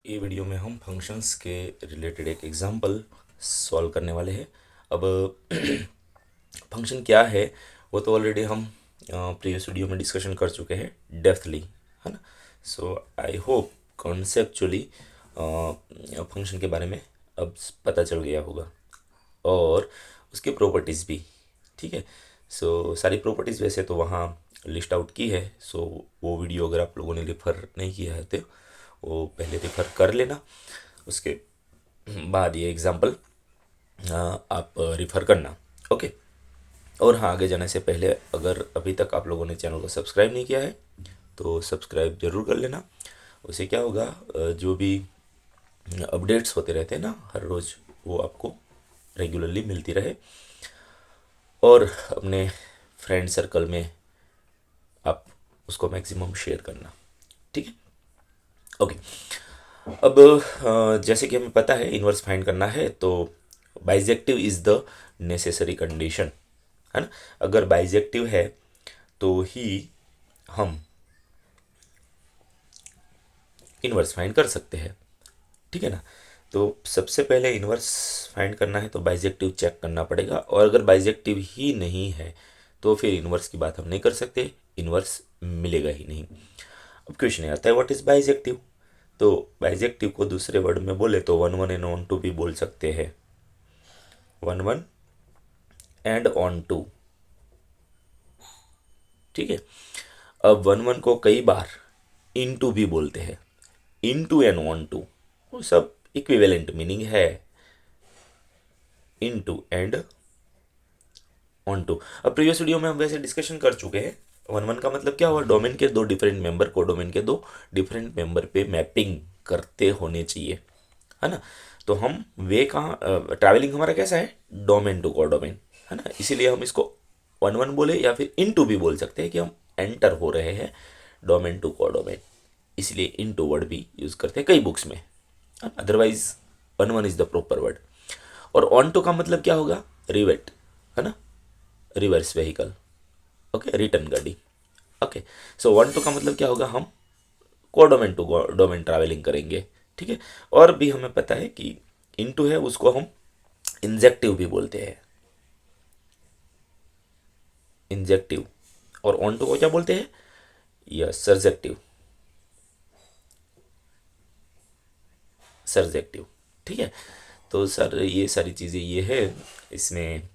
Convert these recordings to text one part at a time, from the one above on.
ये वीडियो में हम फंक्शंस के रिलेटेड एक एग्जांपल सॉल्व करने वाले हैं। अब फंक्शन क्या है वो तो ऑलरेडी हम प्रीवियस वीडियो में डिस्कशन कर चुके हैं डेप्थली, है ना। सो आई होप कॉन्सेप्चुअली फंक्शन के बारे में अब पता चल गया होगा और उसकी प्रॉपर्टीज़ भी। ठीक है। सो सारी प्रॉपर्टीज़ वैसे तो वहाँ लिस्ट आउट की है। सो वो वीडियो अगर आप लोगों ने रेफर नहीं किया है तो वो पहले रेफर कर लेना, उसके बाद ये एग्जांपल आप रेफर करना। ओके। और हाँ, आगे जाने से पहले अगर अभी तक आप लोगों ने चैनल को सब्सक्राइब नहीं किया है तो सब्सक्राइब ज़रूर कर लेना। उससे क्या होगा, जो भी अपडेट्स होते रहते हैं ना हर रोज़, वो आपको रेगुलरली मिलती रहे। और अपने फ्रेंड सर्कल में आप उसको मैक्सिमम शेयर करना। ठीक है। ओके। अब जैसे कि हमें पता है इन्वर्स फाइंड करना है तो bijective is the necessary condition, है ना। अगर बाइजेक्टिव है तो ही हम इन्वर्स फाइंड कर सकते हैं। ठीक है ना। तो सबसे पहले इन्वर्स फाइंड करना है तो बाइजेक्टिव चेक करना पड़ेगा, और अगर बाइजेक्टिव ही नहीं है तो फिर इन्वर्स की बात हम नहीं कर सकते, इन्वर्स मिलेगा ही नहीं। अब क्वेश्चन आता है व्हाट इज बाइजेक्टिव। तो बाइजेक्टिव को दूसरे वर्ड में बोले तो one one and onto भी बोल सकते हैं। One one and onto. ठीक है। अब वन वन को कई बार इन टू भी बोलते हैं। इन टू एंड ऑन टू वो सब इक्विवेलेंट मीनिंग है, इन टू एंड ऑन टू। अब प्रीवियस वीडियो में हम वैसे डिस्कशन कर चुके हैं वन वन का मतलब क्या हुआ, डोमेन के दो डिफरेंट मेंबर को डोमेन के दो डिफरेंट मेंबर पे मैपिंग करते होने चाहिए, है ना। तो हम वे कहाँ, ट्रैवलिंग हमारा कैसा है, डोमेन टू कोडोमेन, है ना। इसीलिए हम इसको वन वन बोले या फिर इन टू भी बोल सकते हैं कि हम एंटर हो रहे हैं डोमेन टू कोडोमेन, इसलिए इन टू वर्ड भी यूज करते हैं कई बुक्स में। Otherwise one one is the proper word. और ऑन टू का मतलब क्या होगा, रिवेट, है ना, रिवर्स व्हीकल। ओके, रिटर्न गाड़ी। ओके। सो वन टू का मतलब क्या होगा, हम कोडोमेन टू डोमेन ट्रैवलिंग करेंगे। ठीक है। और भी हमें पता है कि इनटू है उसको हम इंजेक्टिव भी बोलते हैं, इंजेक्टिव। और ऑन टू को क्या बोलते हैं, या सर्जेक्टिव, सर्जेक्टिव। ठीक है। तो सर ये सारी चीज़ें ये है, इसमें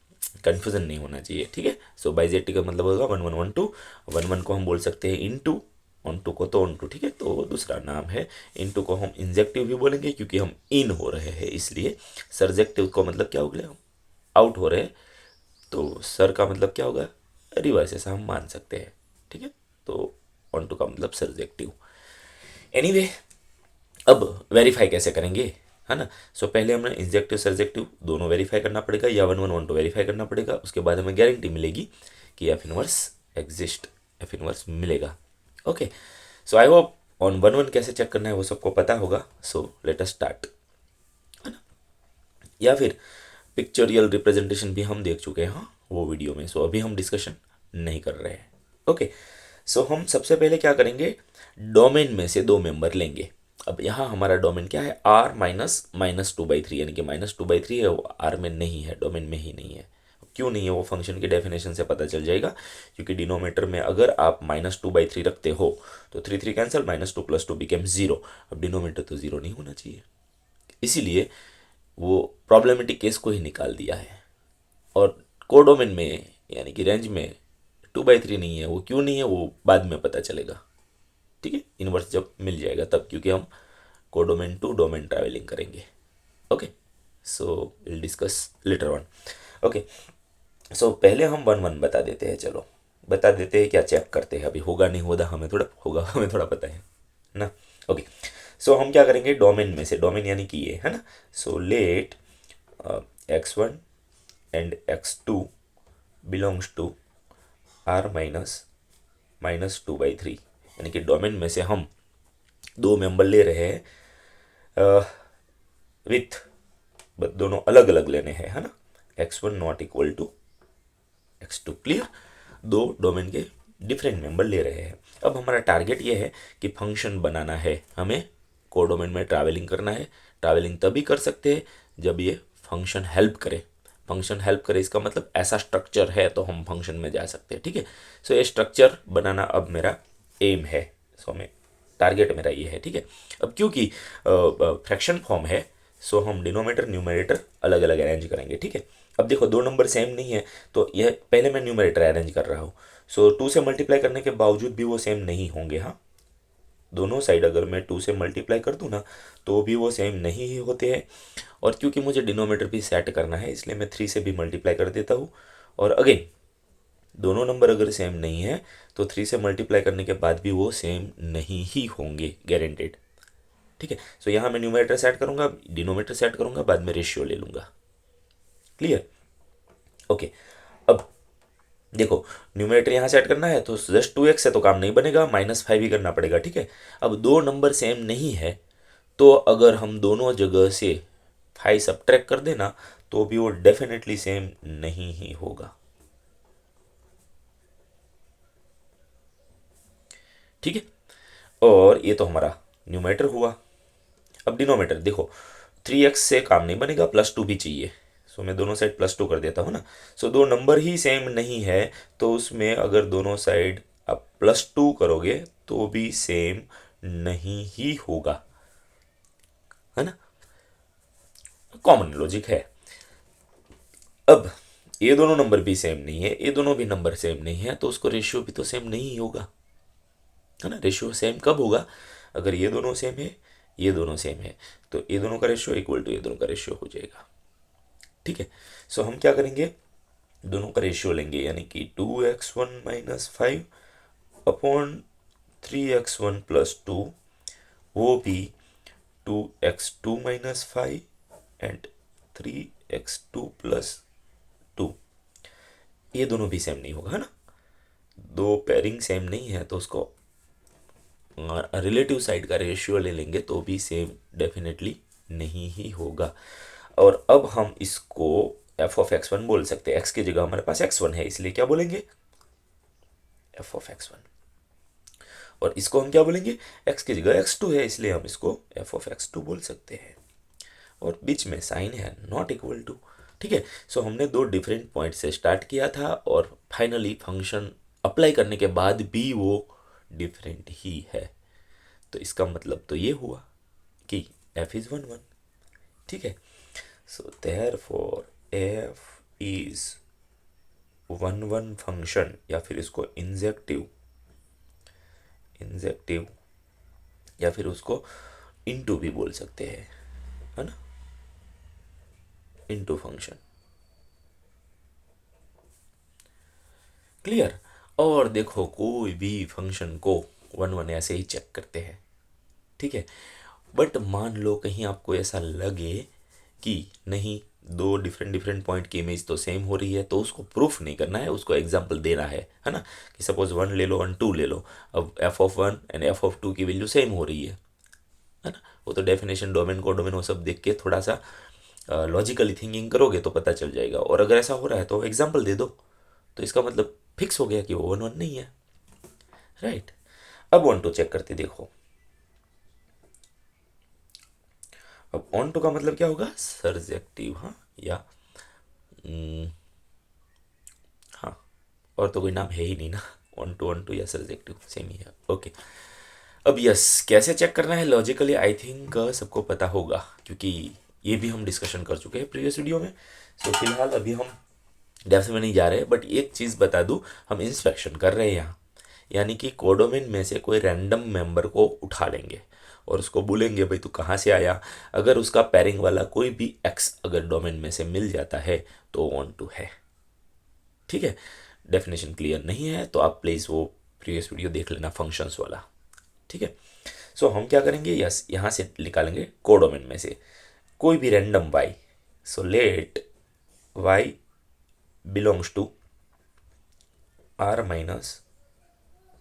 कन्फ्यूजन नहीं होना चाहिए। ठीक है। सो बाइजेक्टिव का मतलब होगा one one one two. One one को हम बोल सकते हैं इन टू, ऑन टू को तो ऑन टू। ठीक है। तो दूसरा नाम है इन टू को हम इंजेक्टिव भी बोलेंगे क्योंकि हम इन हो रहे हैं इसलिए। सर्जेक्टिव को मतलब क्या हो गया, हम आउट हो रहे हैं, तो सर का मतलब क्या होगा, रिवर्स, ऐसा हम मान सकते हैं। ठीक है। तो ऑन टू का मतलब सर्जेक्टिव। एनीवे, अब वेरीफाई कैसे करेंगे, है ना। सो पहले हमें इंजेक्टिव सर्जेक्टिव दोनों वेरीफाई करना पड़ेगा, या one one onto verify करना पड़ेगा। उसके बाद हमें गारंटी मिलेगी कि F inverse exist, F inverse मिलेगा। Okay. So I hope on one one कैसे चेक करना है वो सबको पता होगा। सो लेट अस स्टार्ट, है ना। या फिर पिक्चोरियल रिप्रेजेंटेशन भी हम देख चुके हैं, हाँ, वो वीडियो में। सो अभी हम डिस्कशन नहीं कर रहे हैं। ओके। सो हम सबसे पहले क्या करेंगे, डोमेन में से दो मेंबर लेंगे। अब यहाँ हमारा डोमेन क्या है, R minus minus two by three, यानी कि माइनस टू बाई थ्री है, वो आर में नहीं है, डोमेन में ही नहीं है। क्यों नहीं है वो फंक्शन की डेफिनेशन से पता चल जाएगा, क्योंकि डिनोमीटर में अगर आप माइनस टू बाई थ्री रखते हो तो three three cancel, minus two plus two became zero. अब डिनोमीटर तो जीरो नहीं होना चाहिए, इसीलिए वो प्रॉब्लमेटिक केस को ही निकाल दिया है। और कोडोमेन में यानी कि रेंज में टू बाई थ्री नहीं है, वो क्यों नहीं है वो बाद में पता चलेगा। ठीक है। इन्वर्स जब मिल जाएगा तब, क्योंकि हम कोडोमेन टू डोमेन ट्रैवलिंग करेंगे। Okay. So will discuss later on. Okay. So पहले हम वन वन बता देते हैं, चलो बता देते हैं, क्या चेक करते हैं। अभी होगा नहीं होगा हमें थोड़ा, होगा हमें थोड़ा पता है ना। ओके। सो हम क्या करेंगे, डोमेन में से, डोमेन यानी कि ये, है ना। So let x one and x two belongs to R minus minus two by three, यानी कि डोमेन में से हम दो मेंबर ले रहे हैं विथ, दोनों अलग अलग लेने हैं, है ना। X one not equal to x two, clear. दो डोमेन के डिफरेंट मेंबर ले रहे हैं। अब हमारा टारगेट ये है कि फंक्शन बनाना है हमें कोडोमेन में ट्रैवलिंग करना है। ट्रैवलिंग तभी कर सकते हैं जब ये फंक्शन हेल्प करे। फंक्शन हेल्प करे इसका मतलब ऐसा स्ट्रक्चर है तो हम फंक्शन में जा सकते हैं, ठीक है। सो ये स्ट्रक्चर बनाना अब मेरा एम है, सो मैं टारगेट मेरा ये है, ठीक है। अब क्योंकि फ्रैक्शन फॉर्म है, सो हम डिनोमिनेटर न्यूमरेटर अलग अलग अरेंज करेंगे, ठीक है। अब देखो दो नंबर सेम नहीं है तो यह पहले मैं न्यूमरेटर अरेंज कर रहा हूँ। सो 2 से मल्टीप्लाई करने के बावजूद भी वो सेम नहीं होंगे। हाँ, दोनों साइड अगर मैं 2 से मल्टीप्लाई कर दूँ ना तो भी वो सेम नहीं ही होते हैं। और क्योंकि मुझे डिनोमिनेटर भी सेट करना है इसलिए मैं 3 से भी मल्टीप्लाई कर देता हूँ। और अगेन दोनों नंबर अगर सेम नहीं है तो 3 से मल्टीप्लाई करने के बाद भी वो सेम नहीं ही होंगे, गारंटेड, ठीक है। सो यहाँ मैं न्यूमरेटर सेट करूँगा, डिनोमिनेटर सेट करूँगा, बाद में रेशियो ले लूँगा। क्लियर? ओके। अब देखो न्यूमरेटर यहाँ सेट करना है तो जस्ट 2x से तो काम नहीं बनेगा, -5 ही करना पड़ेगा, ठीक है। अब दो नंबर सेम नहीं है तो अगर हम दोनों जगह से 5 सब्ट्रैक्ट कर देना तो भी वो डेफिनेटली सेम नहीं ही होगा, ठीक है। और ये तो हमारा न्यूमरेटर हुआ। अब डिनोमिनेटर देखो 3x से काम नहीं बनेगा, +2 भी चाहिए। सो मैं दोनों साइड +2 कर देता हूँ ना। सो दो नंबर ही सेम नहीं है तो उसमें अगर दोनों साइड आप +2 करोगे तो भी सेम नहीं ही होगा, है ना। कॉमन लॉजिक है। अब ये दोनों नंबर भी सेम नहीं है, ये दोनों भी नंबर सेम नहीं है तो उसको रेशियो भी तो सेम नहीं होगा, है ना। रेशियो सेम कब होगा? अगर ये दोनों सेम है, ये दोनों सेम है, तो ये दोनों का रेशियो इक्वल टू ये दोनों का रेशियो हो जाएगा, ठीक है। सो हम क्या करेंगे, दोनों का रेशियो लेंगे, यानी कि 2x1 - 5 अपॉन 3x1 + 2, वो भी 2x2 - 5 एंड 3x2 + 2। ये दोनों भी सेम नहीं होगा, है ना। दो पेयरिंग सेम नहीं है तो उसको रिलेटिव साइड का रेशियो ले लेंगे तो भी सेम डेफिनेटली नहीं ही होगा। और अब हम इसको f(x1) बोल सकते हैं। x की जगह हमारे पास x1 है इसलिए क्या बोलेंगे, f(x1). और इसको हम क्या बोलेंगे, x की जगह x2 है इसलिए हम इसको f(x2) बोल सकते हैं। और बीच में साइन है नॉट इक्वल टू, ठीक है। सो हमने दो डिफरेंट पॉइंट से स्टार्ट किया था और फाइनली फंक्शन अप्लाई करने के बाद भी वो डिफरेंट ही है। तो इसका मतलब तो ये हुआ कि f इज़ 1 1, ठीक है। So therefore f is 1 1 function, या फिर इसको इंजेक्टिव या फिर उसको इनटू भी बोल सकते हैं, है ना, इनटू फंक्शन। क्लियर? और देखो कोई भी फंक्शन को 1 1 ऐसे ही चेक करते हैं, ठीक है। बट मान लो कहीं आपको ऐसा लगे कि नहीं, दो डिफरेंट पॉइंट की इमेज तो सेम हो रही है, तो उसको प्रूफ नहीं करना है, उसको एग्जांपल देना है ना। कि सपोज 1 ले लो 1 2 ले लो, अब f(1) एंड f(2) की वैल्यू सेम हो रही है ना। वो तो डेफिनेशन, डोमेन को डोमेन वो सब देख के थोड़ा सा लॉजिकली थिंकिंग करोगे तो पता चल जाएगा। और अगर ऐसा हो रहा है तो एग्जाम्पल दे दो, तो इसका मतलब फिक्स हो गया कि वो 1 1 नहीं है, राइट। अब 1 2 चेक करते देखो। अब ऑन टू का मतलब क्या होगा, सर्जेक्टिव, हाँ, या हाँ, और तो कोई नाम है ही नहीं ना, ऑन टू या सर्जेक्टिव सेम ही है, ओके। अब यस, कैसे चेक करना है लॉजिकली, आई थिंक सबको पता होगा क्योंकि ये भी हम डिस्कशन कर चुके हैं प्रीवियस वीडियो में। सो फिलहाल अभी हम डेप्थ में नहीं जा रहे, बट एक चीज़ बता दूँ, हम इंस्पेक्शन कर रहे हैं यहाँ, यानी कि कोडोमेन में से कोई रैंडम मेंबर को उठा लेंगे और उसको बोलेंगे भाई तू कहाँ से आया। अगर उसका पैरिंग वाला कोई भी एक्स अगर डोमेन में से मिल जाता है तो ऑन टू है, ठीक है। डेफिनेशन क्लियर नहीं है तो आप प्लीज़ वो प्रीवियस वीडियो देख लेना फंक्शंस वाला, ठीक है। सो हम क्या करेंगे, यस, यहाँ से निकालेंगे कोडोमेन में से कोई भी random y. So let y belongs to r -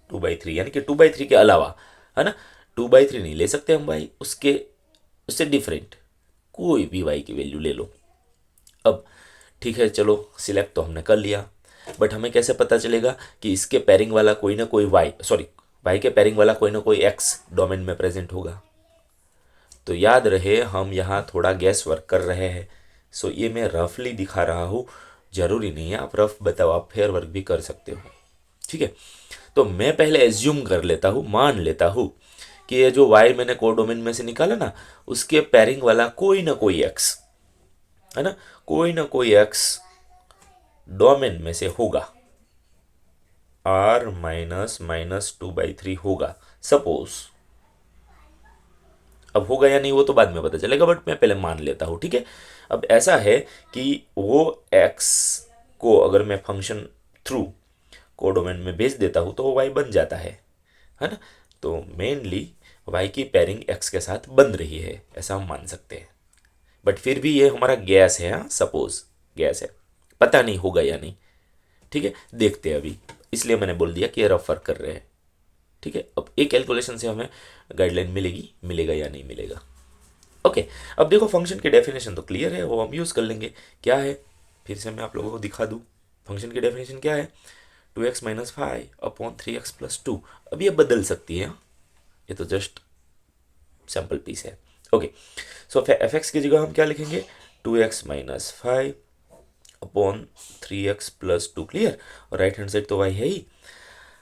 2/3, यानी कि 2/3 के अलावा, है ना। 2/3 नहीं ले सकते हम भाई, उससे डिफरेंट कोई भी y की वैल्यू ले लो। अब ठीक है, चलो सिलेक्ट तो हमने कर लिया, बट हमें कैसे पता चलेगा कि इसके पैरिंग वाला कोई ना कोई y के पैरिंग वाला कोई ना कोई x डोमेन में प्रेजेंट होगा। तो याद रहे हम यहाँ थोड़ा गैस वर्क कर रहे हैं। सो ये मैं रफली दिखा रहा हूँ, जरूरी नहीं है आप रफ बताओ, आप फेयर वर्क भी कर सकते हो। ठीक है, तो मैं पहले एज्यूम कर लेता हूँ, मान लेता हूँ कि ये जो y मैंने कोडोमेन में से निकाला ना, उसके पेयरिंग वाला कोई ना कोई x है ना, कोई ना कोई x डोमेन में से होगा, r माइनस माइनस 2/3 होगा सपोज। अब होगा या नहीं वो तो बाद में पता चलेगा, बट मैं पहले मान लेता हूँ। ठीक है, अब ऐसा है कि वो x को अगर मैं फंक्शन थ्रू कोडोमेन में भेज देता हूँ तो वो y बन जाता है ना। तो मेनली y की पेयरिंग x के साथ बन रही है, ऐसा हम मान सकते हैं। बट फिर भी ये हमारा गैस है, हाँ सपोज गैस है, पता नहीं होगा या नहीं। ठीक है, देखते हैं अभी, इसलिए मैंने बोल दिया कि ये रफ वर्क कर रहे हैं। ठीक है, अब एक कैलकुलेशन से हमें गाइडलाइन मिलेगी, मिलेगा या नहीं मिलेगा। ओके, अब देखो फंक्शन की डेफिनेशन तो क्लियर है, वो हम यूज़ कर लेंगे। क्या है, फिर से मैं आप लोगों को दिखा दूँ। फंक्शन की डेफिनेशन क्या है, 2x माइनस 5/3x+2। अब ये बदल सकती है, ये तो जस्ट सैम्पल पीस है। ओके, सो एफ एक्स की जगह हम क्या लिखेंगे, 2x माइनस 5/3x+2। क्लियर, और राइट हैंड साइड तो y है ही।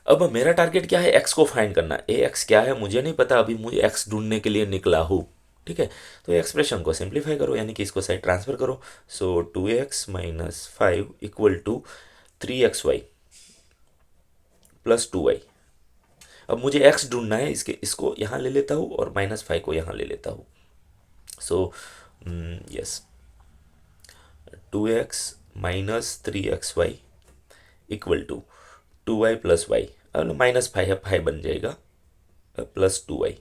अब मेरा टारगेट क्या है, x को फाइंड करना। ए एक्स क्या है मुझे नहीं पता, अभी मुझे x ढूंढने के लिए निकला हूँ। ठीक है, तो एक्सप्रेशन को सिंप्लीफाई करो, यानी कि इसको साइड ट्रांसफर करो। So 2x minus 5 equal to 3xy+2y। अब मुझे x ढूंढना है, इसको यहाँ ले लेता हूँ और -5 को यहाँ ले लेता हूँ। So yes, 2x minus 3xy equal to 2y plus y, अब -5 है, 5 बन जाएगा, +2y।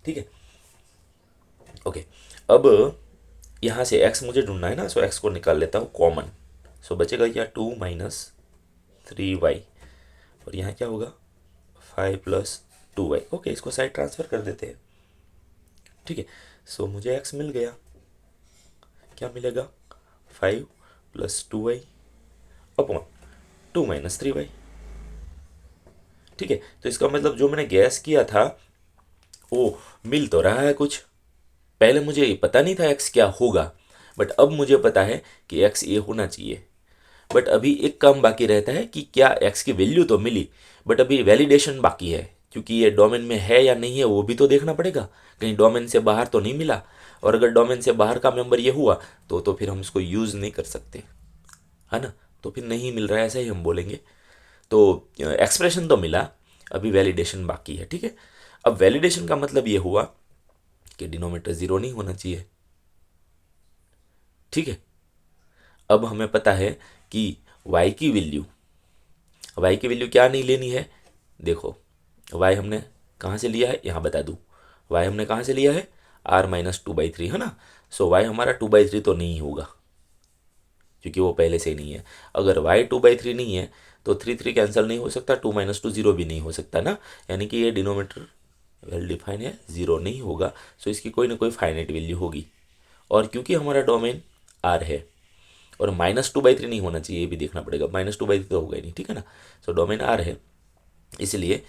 ठीक है, ओके, अब यहाँ से x मुझे ढूंढना है ना, सो x को निकाल लेता हूँ कॉमन। सो बचेगा क्या, 2 माइनस 3y, और यहाँ क्या होगा 5+2y। ओके, इसको साइड ट्रांसफर कर देते हैं। ठीक है, सो मुझे x मिल गया, क्या मिलेगा, 5+2y अपॉन 2 माइनस 3y। ठीक है, तो इसका मतलब जो मैंने गैस किया था वो मिल तो रहा है कुछ। पहले मुझे ये पता नहीं था x क्या होगा, बट अब मुझे पता है कि x ये होना चाहिए। बट अभी एक काम बाकी रहता है कि क्या x की वैल्यू तो मिली, बट अभी वैलिडेशन बाकी है, क्योंकि ये डोमेन में है या नहीं है वो भी तो देखना पड़ेगा। कहीं डोमेन से बाहर तो नहीं मिला, और अगर डोमेन से बाहर का मेंबर ये हुआ तो फिर हम इसको यूज़ नहीं कर सकते, है ना। तो फिर नहीं मिल रहा है, ऐसा ही हम बोलेंगे। तो एक्सप्रेशन तो मिला, अभी वैलिडेशन बाकी है। ठीक है, अब वैलिडेशन का मतलब ये हुआ कि डिनोमिनेटर 0 नहीं होना चाहिए। ठीक है, अब हमें पता है कि y की वैल्यू क्या नहीं लेनी है। देखो y हमने कहाँ से लिया है, यहाँ बता दूँ, y हमने कहाँ से लिया है, r माइनस 2/3 है ना। सो y हमारा 2/3 तो नहीं होगा, क्योंकि वो पहले से ही नहीं है। अगर y 2/3 नहीं है तो 3 कैंसिल नहीं हो सकता, 2 माइनस 2 0 भी नहीं हो सकता ना, यानी कि ये डिनोमीटर वेल डिफाइन है, 0 नहीं होगा। सो इसकी कोई ना कोई फाइनाइट वैल्यू होगी। और क्योंकि हमारा डोमेन r है, और -2/3 नहीं होना चाहिए, ये भी देखना पड़ेगा, -2/3 तो होगा ही नहीं। ठीक है ना, सो डोमेन r है, इसलिए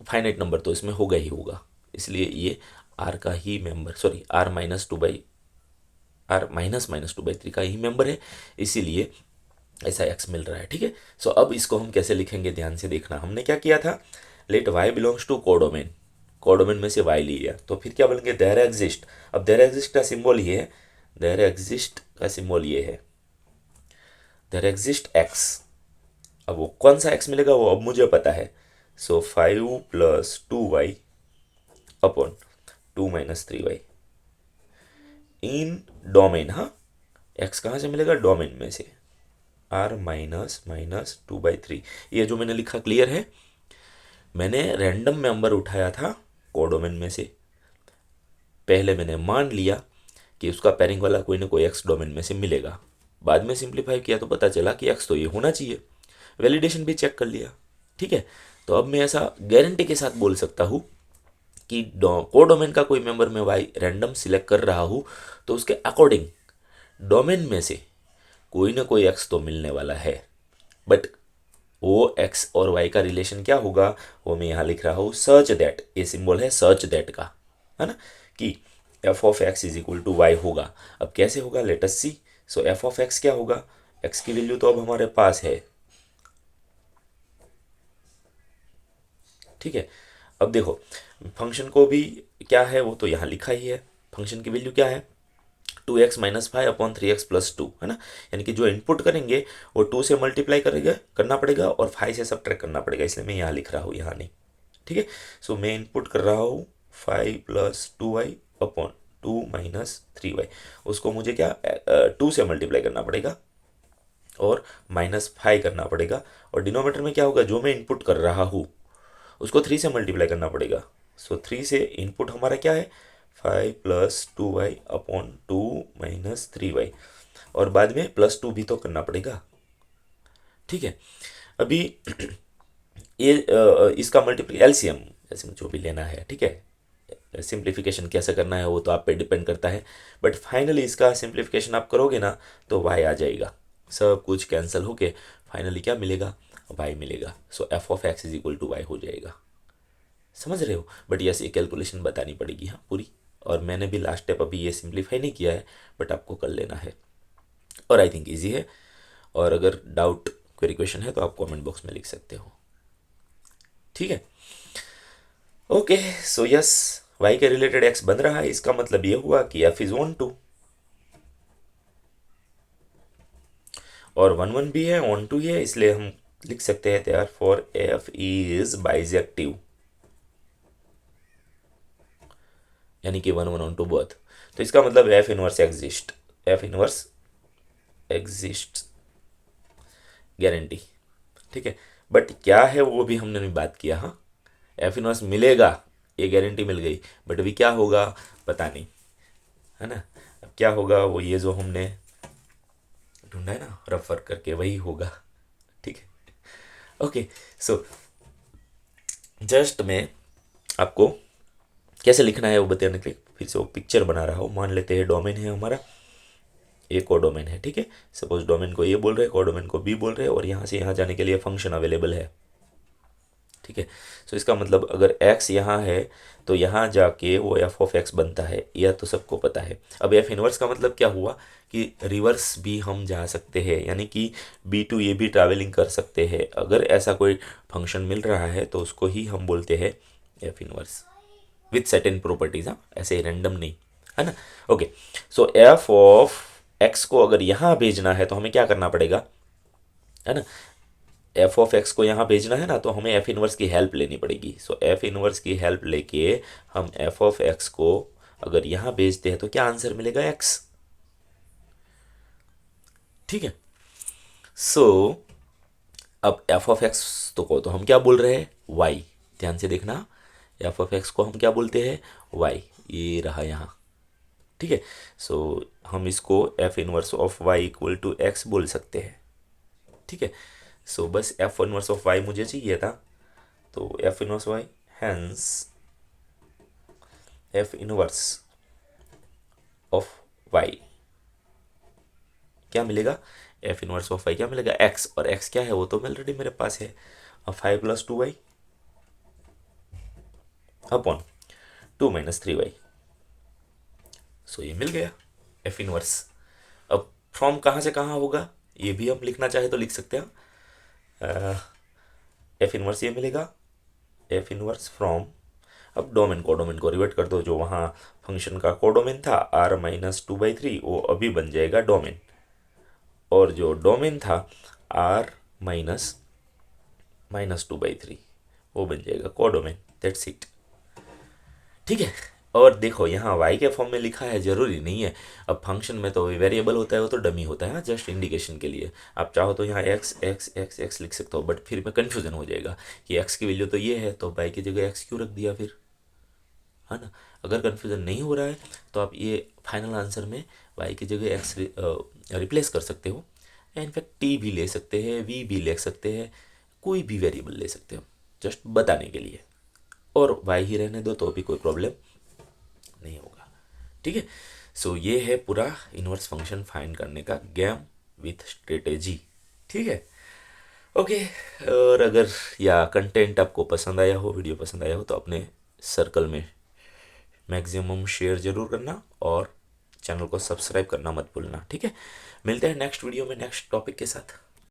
फाइनाइट नंबर तो इसमें होगा ही होगा, इसलिए ये r का ही मेंबर, सॉरी r -2/3 का ही मेंबर है, इसीलिए ऐसा x मिल रहा है। ठीक है, सो अब इसको हम कैसे लिखेंगे, ध्यान से देखना। हमने क्या किया था, let y belongs to codomain, codomain में से y लिया, तो फिर क्या बोलेंगे, देयर एग्जिस्ट। अब देयर एग्जिस्ट का सिंबल ये है, देयर एग्जिस्ट का सिंबल ये है, देयर एग्जिस्ट x। अब वो कौन सा x मिलेगा वो अब मुझे पता है। सो 5+2y अपॉन 2 माइनस 3y इन डोमेन। हाँ, x कहाँ से मिलेगा, डोमेन में से, r -2/3। ये जो मैंने लिखा क्लियर है, मैंने रैंडम मेंबर उठाया था कोडोमेन में से। पहले मैंने मान लिया कि उसका पेयरिंग वाला कोई ना कोई x डोमेन में से मिलेगा, बाद में सिंप्लीफाई किया तो पता चला कि x तो ये होना चाहिए, वैलिडेशन भी चेक कर लिया। ठीक है, तो अब मैं ऐसा गारंटी के साथ बोल सकता हूँ कि कोडोमेन का कोई मेंबर मैं y रैंडम सिलेक्ट कर रहा हूँ तो उसके अकॉर्डिंग डोमेन में से कोई ना कोई x तो मिलने वाला है। बट ओ एक्स और वाई का रिलेशन क्या होगा वो मैं यहाँ लिख रहा हूँ, सर्च दैट, ये सिंबल है सर्च दैट का, है ना, कि f of x is equal to y होगा। अब कैसे होगा, let us see. So F of x क्या होगा, एक्स की वैल्यू तो अब हमारे पास है, ठीक है। अब देखो फंक्शन को भी क्या है वो तो यहाँ लिखा ही है, फंक्शन की वैल्यू क्या है, 2x-5/3x+2, है ना। यानी कि जो इनपुट करेंगे वो 2 से मल्टीप्लाई करेगा करना पड़ेगा और 5 से सब्ट्रैक्ट करना पड़ेगा, इसलिए मैं यहाँ लिख रहा हूँ, यहाँ नहीं, ठीक है। सो मैं इनपुट कर रहा हूँ 5 + 2y/2 - 3y, उसको मुझे क्या 2 से मल्टीप्लाई करना पड़ेगा और -5 करना पड़ेगा, और डिनोमीटर में क्या होगा, जो मैं इनपुट कर रहा हूँ उसको 3 से मल्टीप्लाई करना पड़ेगा। सो 3 से इनपुट हमारा क्या है, 5 + 2y/2 - 3y, और बाद में +2 भी तो करना पड़ेगा, ठीक है। अभी ये इसका मल्टीप्लाई एलसीएम एलसीएम जो भी लेना है, ठीक है। सिंप्लीफिकेशन कैसे करना है वो तो आप पे डिपेंड करता है, बट फाइनली इसका सिंप्लीफिकेशन आप करोगे ना तो वाई आ जाएगा, सब कुछ कैंसिल होके फाइनली क्या मिलेगा, वाई मिलेगा। So F of x is equal to Y हो जाएगा, समझ रहे हो। बट यस ये कैलकुलेशन बतानी पड़ेगी हाँ पूरी, और मैंने भी लास्ट स्टेप अभी ये सिंप्लीफाई नहीं किया है, बट आपको कर लेना है, और आई थिंक ईजी है। और अगर डाउट कोई क्वेश्चन है तो आप कमेंट बॉक्स में लिख सकते हो, ठीक है। ओके सो यस वाई के रिलेटेड एक्स बन रहा है, इसका मतलब ये हुआ कि एफ इज ऑन टू, और 1 1 भी है, ऑन टू ही है, इसलिए हम लिख सकते हैं there for f is bijective, यानी कि 1 1 ऑन टू बोथ। तो इसका मतलब F inverse exist, F inverse exist guarantee, ठीक है। बट क्या है वो भी हमने भी बात किया, हाँ एफ इनवर्स मिलेगा, ये गारंटी मिल गई, बट अभी क्या होगा पता नहीं, है ना। अब क्या होगा वो ये जो हमने ढूंढा है ना रफ वर्क करके वही होगा, ठीक है। ओके सो जस्ट मैं आपको कैसे लिखना है वो बताने के लिए फिर से वो पिक्चर बना रहा हूँ। मान लेते हैं डोमेन है हमारा, ए कोडोमेन है, ठीक है। सपोज डोमेन को ये बोल रहे हैं, कोडोमेन को बी बोल रहे हैं, और यहाँ से यहाँ जाने के लिए फंक्शन अवेलेबल है, ठीक है। सो इसका मतलब अगर x यहाँ है तो यहाँ जाके वो एफ ऑफ एक्स बनता है, यह तो सबको पता है। अब एफ इनवर्स का मतलब क्या हुआ कि रिवर्स भी हम जा सकते हैं, यानी कि बी टू ये भी ट्रैवलिंग कर सकते हैं। अगर ऐसा कोई फंक्शन मिल रहा है तो उसको ही हम बोलते हैं F inverse with certain properties, हाँ ऐसे रैंडम नहीं, है ना। Okay so F of x को अगर यहाँ भेजना है तो हमें क्या करना पड़ेगा, है ना। एफ ऑफ एक्स को यहाँ भेजना है ना तो हमें एफ इनवर्स की हेल्प लेनी पड़ेगी। सो एफ इनवर्स की हेल्प लेके हम एफ ऑफ एक्स को अगर यहाँ भेजते हैं तो क्या आंसर मिलेगा, एक्स, ठीक है। सो अब एफ ऑफ एक्स तो को तो हम क्या बोल रहे हैं, वाई, ध्यान से देखना, एफ ऑफ एक्स को हम क्या बोलते हैं, वाई, ये रहा यहाँ, ठीक है। सो हम इसको f inverse of y equal to x बोल सकते हैं, ठीक है। सो बस एफ इनवर्स ऑफ वाई मुझे चाहिए था, तो f inverse y, hence f inverse of y क्या मिलेगा, एफ इनवर्स ऑफ वाई क्या मिलेगा, एक्स, और एक्स क्या है वो तो ऑलरेडी मेरे पास है, 5 + 2y अपॉन 2 - 3y। सो ये मिल गया एफ इनवर्स। अब फ्रॉम कहाँ से कहाँ होगा ये भी हम लिखना चाहे तो लिख सकते हैं, एफ इनवर्स ये मिलेगा, एफ इनवर्स फ्रॉम, अब डोमेन को रिवर्ट कर दो, जो वहाँ फंक्शन का कोडोमेन था r - 2/3 वो अभी बन जाएगा डोमेन, और जो डोमेन था r -2/3 वो बन जाएगा कोडोमेन, दैट्स इट, ठीक है। और देखो यहाँ y के फॉर्म में लिखा है, जरूरी नहीं है। अब फंक्शन में तो वेरिएबल होता है वो तो डमी होता है, जस्ट इंडिकेशन के लिए। आप चाहो तो यहाँ x x x x लिख सकते हो, बट फिर में कन्फ्यूजन हो जाएगा कि x की वैल्यू तो ये है तो y की जगह x क्यों रख दिया फिर, है ना। अगर कन्फ्यूजन नहीं हो रहा है तो आप ये फाइनल आंसर में y की जगह x रिप्लेस कर सकते हो, या इनफैक्ट t भी ले सकते हैं, v भी ले सकते हैं, कोई भी वेरिएबल ले सकते हो, जस्ट बताने के लिए, और y ही रहने दो तो भी कोई प्रॉब्लम नहीं होगा, ठीक है। सो ये है पूरा इनवर्स फंक्शन फाइंड करने का गेम विथ स्ट्रेटेजी, ठीक है। ओके। और अगर या कंटेंट आपको पसंद आया हो, वीडियो पसंद आया हो, तो अपने सर्कल में मैक्सिमम शेयर जरूर करना और चैनल को सब्सक्राइब करना मत भूलना, ठीक है। मिलते हैं नेक्स्ट वीडियो में नेक्स्ट टॉपिक के साथ।